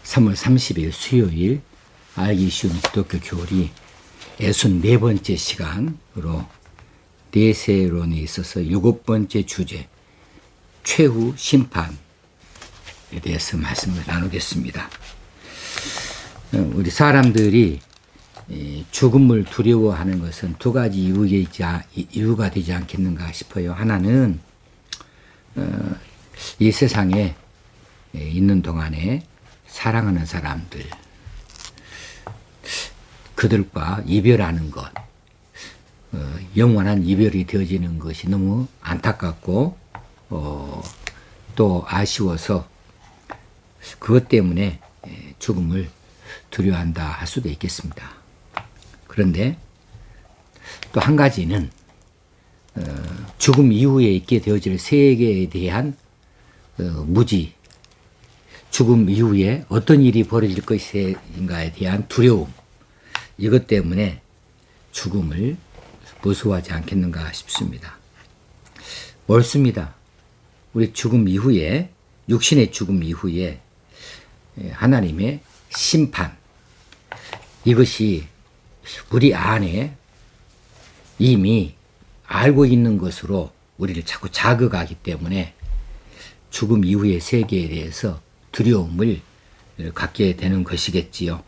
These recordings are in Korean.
3월 30일 수요일 알기 쉬운 기독교 교리 64번째 시간으로 내세론에 있어서 7번째 주제 최후 심판에 대해서 말씀을 나누겠습니다. 우리 사람들이 죽음을 두려워하는 것은 두 가지 이유가 되지 않겠는가 싶어요. 하나는 이 세상에 있는 동안에 사랑하는 사람들, 그들과 이별하는 것, 영원한 이별이 되어지는 것이 너무 안타깝고 또 아쉬워서 그것 때문에 죽음을 두려워한다 할 수도 있겠습니다. 그런데 또 한 가지는 죽음 이후에 있게 되어질 세계에 대한 무지, 죽음 이후에 어떤 일이 벌어질 것인가에 대한 두려움, 이것 때문에 죽음을 무서워하지 않겠는가 싶습니다. 옳습니다. 우리 죽음 이후에, 육신의 죽음 이후에 하나님의 심판, 이것이 우리 안에 이미 알고 있는 것으로 우리를 자꾸 자극하기 때문에 죽음 이후의 세계에 대해서 두려움을 갖게 되는 것이겠지요.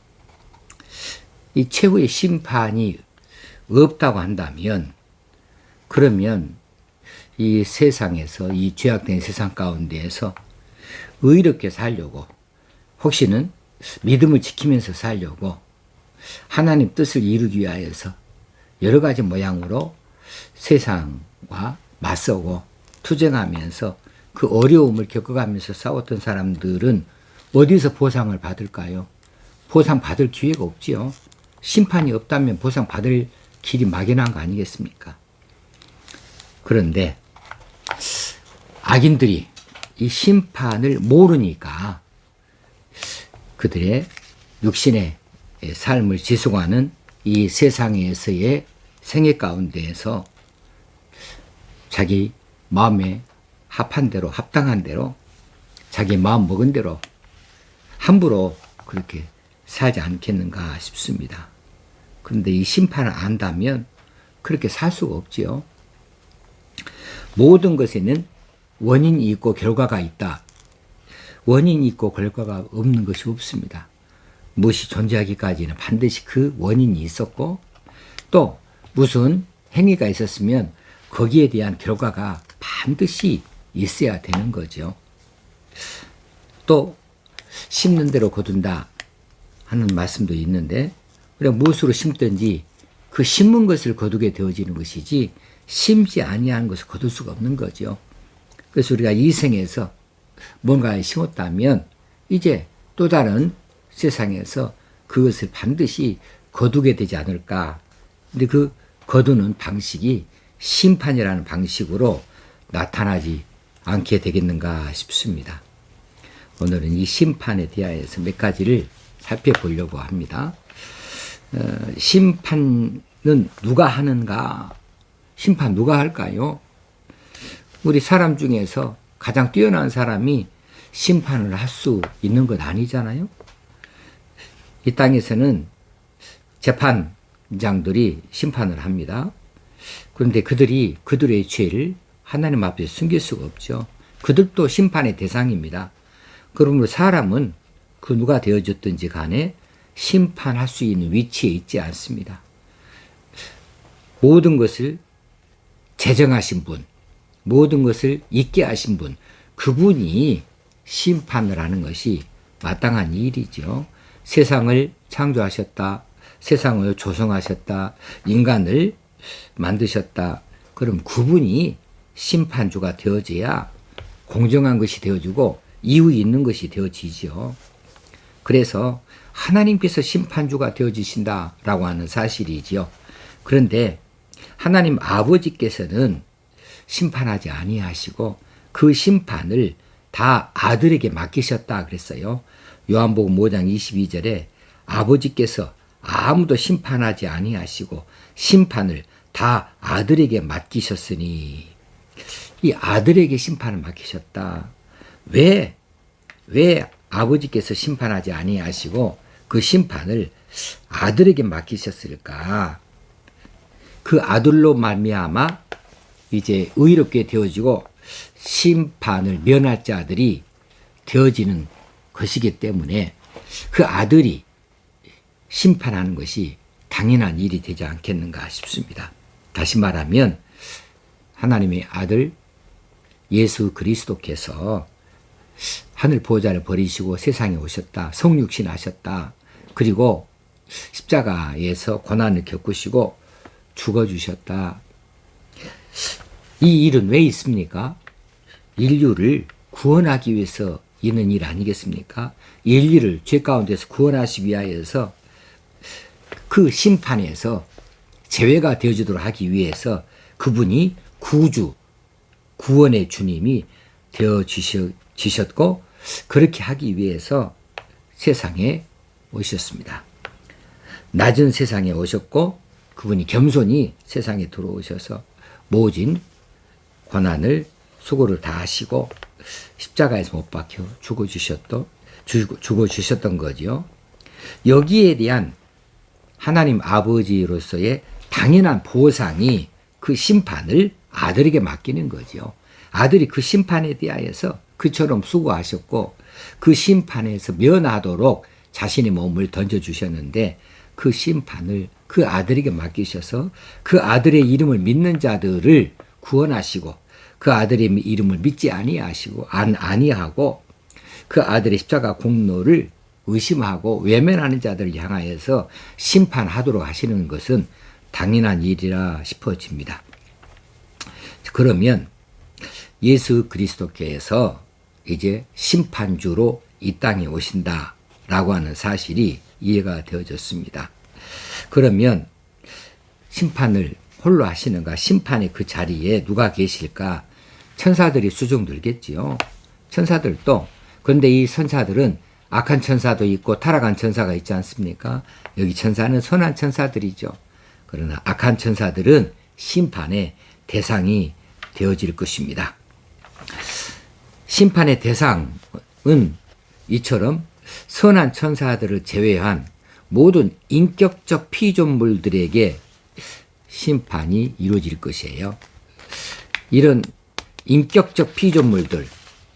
이 최후의 심판이 없다고 한다면, 그러면 이 세상에서, 이 죄악된 세상 가운데에서 의롭게 살려고, 혹시는 믿음을 지키면서 살려고 하나님 뜻을 이루기 위하여서 여러 가지 모양으로 세상과 맞서고 투쟁하면서 그 어려움을 겪어가면서 싸웠던 사람들은 어디서 보상을 받을까요? 보상 받을 기회가 없지요. 심판이 없다면 보상 받을 길이 막연한 거 아니겠습니까? 그런데 악인들이 이 심판을 모르니까 그들의 육신의 삶을 지속하는 이 세상에서의 생애 가운데에서 자기 마음에 합한 대로, 합당한 대로, 자기 마음 먹은 대로 함부로 그렇게 살지 않겠는가 싶습니다. 그런데 이 심판을 안다면 그렇게 살 수가 없지요. 모든 것에는 원인이 있고 결과가 있다. 원인이 있고 결과가 없는 것이 없습니다. 무엇이 존재하기까지는 반드시 그 원인이 있었고, 또 무슨 행위가 있었으면 거기에 대한 결과가 반드시 있어야 되는 거죠. 또 심는 대로 거둔다 하는 말씀도 있는데, 우리가 무엇으로 심든지 그 심은 것을 거두게 되어지는 것이지 심지 아니한 것을 거둘 수가 없는 거죠. 그래서 우리가 이 생에서 뭔가를 심었다면 이제 또 다른 세상에서 그것을 반드시 거두게 되지 않을까. 근데 그 거두는 방식이 심판이라는 방식으로 나타나지 않게 되겠는가 싶습니다. 오늘은 이 심판에 대하여서 몇 가지를 살펴보려고 합니다. 심판은 누가 하는가? 심판 누가 할까요? 우리 사람 중에서 가장 뛰어난 사람이 심판을 할 수 있는 건 아니잖아요. 이 땅에서는 재판장들이 심판을 합니다. 그런데 그들이 그들의 죄를 하나님 앞에 숨길 수가 없죠. 그들도 심판의 대상입니다. 그러므로 사람은 그 누가 되어졌든지 간에 심판할 수 있는 위치에 있지 않습니다. 모든 것을 제정하신 분, 모든 것을 있게 하신 분, 그분이 심판을 하는 것이 마땅한 일이죠. 세상을 창조하셨다, 세상을 조성하셨다, 인간을 만드셨다. 그럼 그분이 심판주가 되어져야 공정한 것이 되어지고 이유 있는 것이 되어지죠. 그래서 하나님께서 심판주가 되어지신다라고 하는 사실이지요. 그런데 하나님 아버지께서는 심판하지 아니하시고 그 심판을 다 아들에게 맡기셨다 그랬어요. 요한복음 5장 22절에 아버지께서 아무도 심판하지 아니하시고 심판을 다 아들에게 맡기셨으니, 이 아들에게 심판을 맡기셨다. 왜 아버지께서 심판하지 아니하시고 그 심판을 아들에게 맡기셨을까? 그 아들로 말미암아 이제 의롭게 되어지고 심판을 면할 자들이 되어지는 것이기 때문에 그 아들이 심판하는 것이 당연한 일이 되지 않겠는가 싶습니다. 다시 말하면 하나님의 아들 예수 그리스도께서 하늘 보좌를 버리시고 세상에 오셨다. 성육신 하셨다. 그리고 십자가에서 고난을 겪으시고 죽어주셨다. 이 일은 왜 있습니까? 인류를 구원하기 위해서 있는 일 아니겠습니까? 인류를 죄 가운데서 구원하시기 위하여서 그 심판에서 제외가 되어지도록 하기 위해서 그분이 구주, 구원의 주님이 되어지셨고 그렇게 하기 위해서 세상에 오셨습니다. 낮은 세상에 오셨고 그분이 겸손히 세상에 들어오셔서 모진 고난을 수고를 다 하시고 십자가에서 못 박혀 죽어주셨던 거죠. 여기에 대한 하나님 아버지로서의 당연한 보상이 그 심판을 아들에게 맡기는 거죠. 아들이 그 심판에 대하여서 그처럼 수고하셨고 그 심판에서 면하도록 자신의 몸을 던져주셨는데 그 심판을 그 아들에게 맡기셔서 그 아들의 이름을 믿는 자들을 구원하시고 그 아들의 이름을 믿지 아니하고 그 아들의 십자가 공로를 의심하고 외면하는 자들을 향하여서 심판하도록 하시는 것은 당연한 일이라 싶어집니다. 그러면 예수 그리스도께서 이제 심판주로 이 땅에 오신다라고 하는 사실이 이해가 되어졌습니다. 그러면 심판을 홀로 하시는가? 심판의 그 자리에 누가 계실까? 천사들이 수종들겠지요. 천사들도. 그런데 이 천사들은 악한 천사도 있고 타락한 천사가 있지 않습니까? 여기 천사는 선한 천사들이죠. 그러나 악한 천사들은 심판의 대상이 되어질 것입니다. 심판의 대상은 이처럼 선한 천사들을 제외한 모든 인격적 피조물들에게 심판이 이루어질 것이에요. 이런 인격적 피조물들,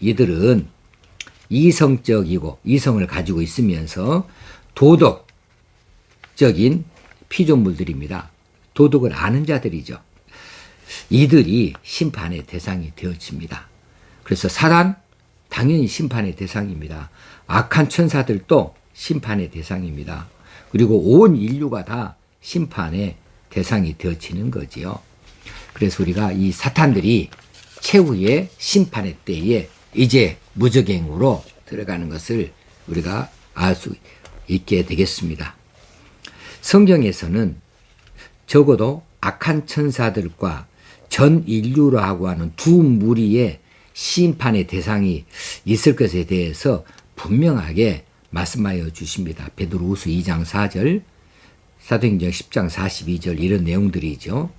이들은 이성적이고 이성을 가지고 있으면서 도덕적인 피조물들입니다. 도덕을 아는 자들이죠. 이들이 심판의 대상이 되어집니다. 그래서 사단 당연히 심판의 대상입니다. 악한 천사들도 심판의 대상입니다. 그리고 온 인류가 다 심판의 대상이 되어지는 거지요. 그래서 우리가 이 사탄들이 최후의 심판의 때에 이제 무저갱으로 들어가는 것을 우리가 알 수 있게 되겠습니다. 성경에서는 적어도 악한 천사들과 전 인류라고 하는 두 무리의 심판의 대상이 있을 것에 대해서 분명하게 말씀하여 주십니다. 베드로후서 2장 4절, 사도행전 10장 42절 이런 내용들이죠.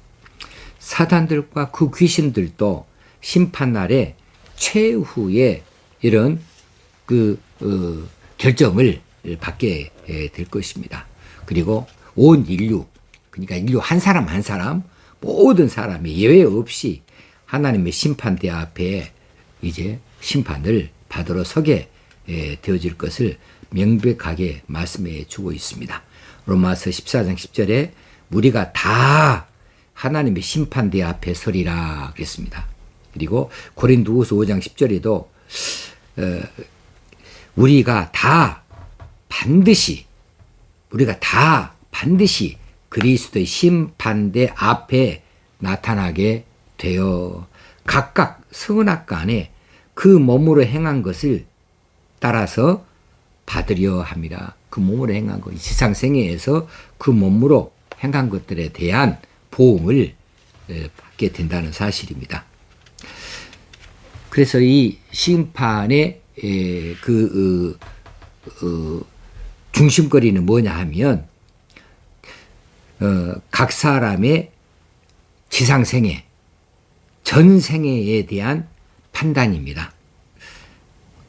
사단들과 그 귀신들도 심판날에 최후의 이런 결정을 받게 될 것입니다. 그리고 온 인류, 그러니까 인류 한 사람 한 사람, 모든 사람이 예외 없이 하나님의 심판대 앞에 이제 심판을 받으러 서게 되어질 것을 명백하게 말씀해 주고 있습니다. 로마서 14장 10절에 우리가 다 하나님의 심판대 앞에 서리라 그랬습니다. 그리고 고린도후서 5장 10절에도 우리가 다 반드시 그리스도의 심판대 앞에 나타나게 되어 각각 선악간에 그 몸으로 행한 것을 따라서 받으려 함이라. 그 몸으로 행한 것, 세상 생애에서 그 몸으로 행한 것들에 대한 보응을 받게 된다는 사실입니다. 그래서 이 심판의 중심거리는 뭐냐 하면 각 사람의 지상생애, 전생애에 대한 판단입니다.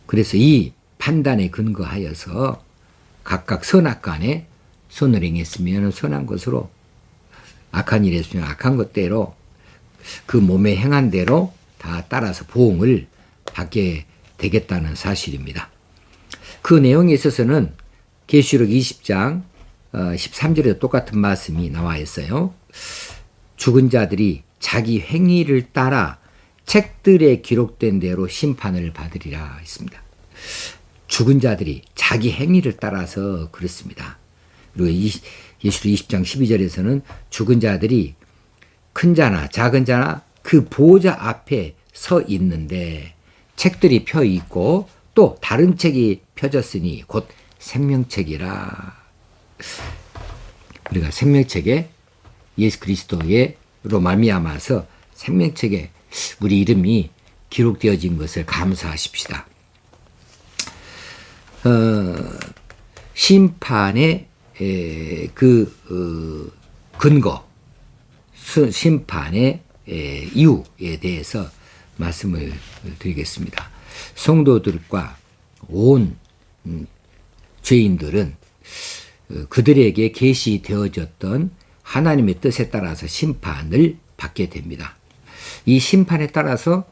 그래서 이 판단에 근거하여서 각각 선악간에 선을 행했으면 선한 것으로, 악한 일 했으면 악한 것대로, 그 몸에 행한 대로 다 따라서 보응을 받게 되겠다는 사실입니다. 그 내용에 있어서는 계시록 20장 13절에도 똑같은 말씀이 나와 있어요. 죽은 자들이 자기 행위를 따라 책들에 기록된 대로 심판을 받으리라 했습니다. 죽은 자들이 자기 행위를 따라서 그렇습니다. 그리고 예시록 20장 12절에서는 죽은 자들이 큰 자나 작은 자나 그 보호자 앞에 서 있는데 책들이 펴 있고 또 다른 책이 펴졌으니 곧 생명책이라. 우리가 생명책에 예수 그리스도로 말미암아서 생명책에 우리 이름이 기록되어진 것을 감사하십시다. 심판의 근거, 심판의 이유에 대해서 말씀을 드리겠습니다. 성도들과 온 죄인들은 그들에게 계시되어졌던 하나님의 뜻에 따라서 심판을 받게 됩니다. 이 심판에 따라서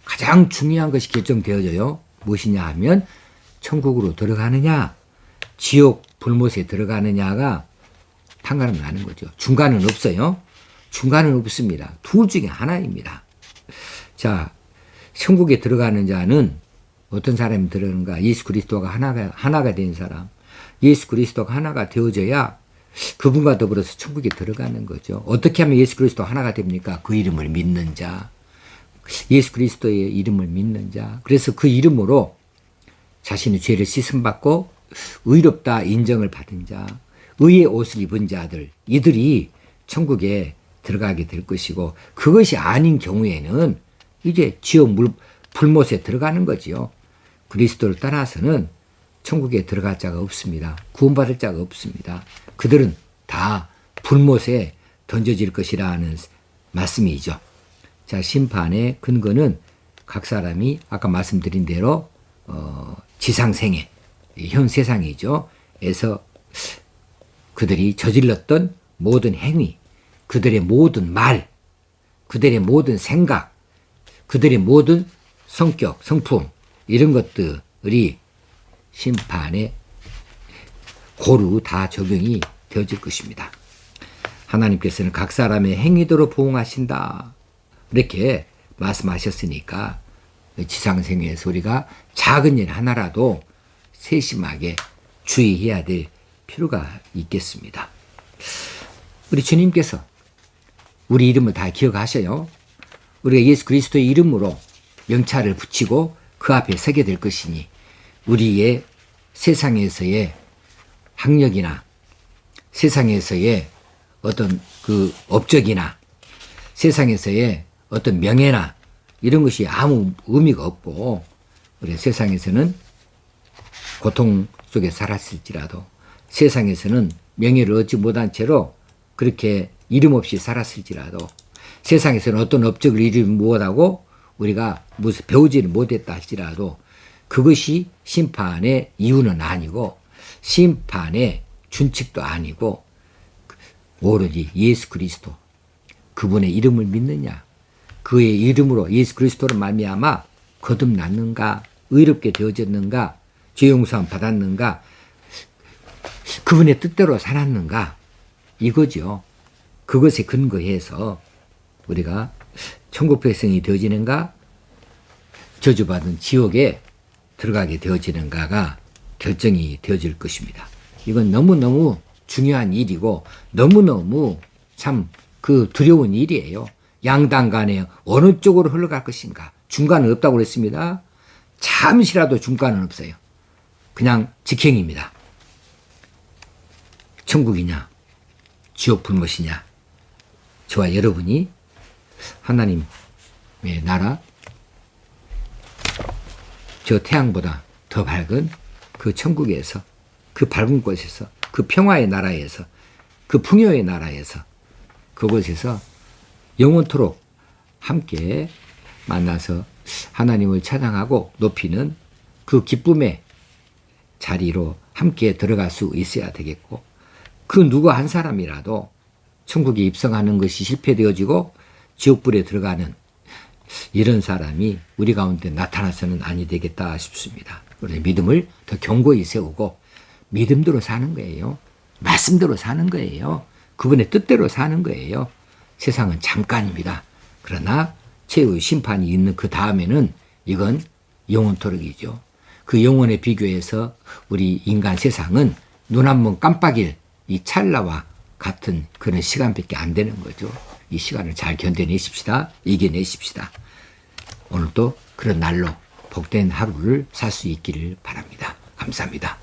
가장 중요한 것이 결정되어져요. 무엇이냐 하면 천국으로 들어가느냐, 지옥 불못에 들어가느냐가 판가름 나는 거죠. 중간은 없어요. 중간은 없습니다. 둘 중에 하나입니다. 자, 천국에 들어가는 자는 어떤 사람이 들어가는가? 예수 그리스도가 하나가 된 사람. 예수 그리스도가 하나가 되어져야 그분과 더불어서 천국에 들어가는 거죠. 어떻게 하면 예수 그리스도 하나가 됩니까? 그 이름을 믿는 자. 예수 그리스도의 이름을 믿는 자. 그래서 그 이름으로 자신의 죄를 씻음받고 의롭다 인정을 받은 자, 의의 옷을 입은 자들, 이들이 천국에 들어가게 될 것이고, 그것이 아닌 경우에는 이제 지옥 불못에 들어가는 거지요. 그리스도를 따라서는 천국에 들어갈 자가 없습니다. 구원받을 자가 없습니다. 그들은 다 불못에 던져질 것이라는 말씀이죠. 자, 심판의 근거는 각 사람이 아까 말씀드린 대로 지상생애, 현 세상이죠. 에서 그들이 저질렀던 모든 행위, 그들의 모든 말, 그들의 모든 생각, 그들의 모든 성격, 성품, 이런 것들이 심판에 고루 다 적용이 되어질 것입니다. 하나님께서는 각 사람의 행위대로 보응하신다. 이렇게 말씀하셨으니까 지상생애에서 우리가 작은 일 하나라도 세심하게 주의해야 될 필요가 있겠습니다. 우리 주님께서 우리 이름을 다 기억하셔요. 우리가 예수 그리스도의 이름으로 명찰을 붙이고 그 앞에 서게 될 것이니 우리의 세상에서의 학력이나 세상에서의 어떤 그 업적이나 세상에서의 어떤 명예나 이런 것이 아무 의미가 없고, 우리 세상에서는 고통 속에 살았을지라도, 세상에서는 명예를 얻지 못한 채로 그렇게 이름 없이 살았을지라도, 세상에서는 어떤 업적을 이루지 못하고 우리가 무슨 배우지를 못했다 할지라도 그것이 심판의 이유는 아니고 심판의 준칙도 아니고, 오로지 예수 그리스도 그분의 이름을 믿느냐, 그의 이름으로 예수 그리스도를 말미암아 거듭났는가, 의롭게 되어졌는가, 죄 용서함 받았는가, 그분의 뜻대로 살았는가, 이거죠. 그것에 근거해서 우리가 천국 백성이 되어지는가, 저주받은 지옥에 들어가게 되어지는가가 결정이 되어질 것입니다. 이건 너무너무 중요한 일이고 너무너무 참 그 두려운 일이에요. 양당 간에 어느 쪽으로 흘러갈 것인가. 중간은 없다고 그랬습니다. 잠시라도 중간은 없어요. 그냥 직행입니다. 천국이냐 지옥 불못이냐, 저와 여러분이 하나님의 나라, 저 태양보다 더 밝은 그 천국에서, 그 밝은 곳에서, 그 평화의 나라에서, 그 풍요의 나라에서, 그곳에서 영원토록 함께 만나서 하나님을 찬양하고 높이는 그 기쁨의 자리로 함께 들어갈 수 있어야 되겠고, 그 누구 한 사람이라도 천국에 입성하는 것이 실패되어지고 지옥불에 들어가는 이런 사람이 우리 가운데 나타나서는 아니 되겠다 싶습니다. 그래서 믿음을 더 견고히 세우고 믿음대로 사는 거예요. 말씀대로 사는 거예요. 그분의 뜻대로 사는 거예요. 세상은 잠깐입니다. 그러나 최후의 심판이 있는 그 다음에는 이건 영원토록이죠. 그 영원에 비교해서 우리 인간 세상은 눈 한 번 깜빡일 이 찰나와 같은 그런 시간밖에 안 되는 거죠. 이 시간을 잘 견뎌내십시다. 이겨내십시다. 오늘도 그런 날로 복된 하루를 살 수 있기를 바랍니다. 감사합니다.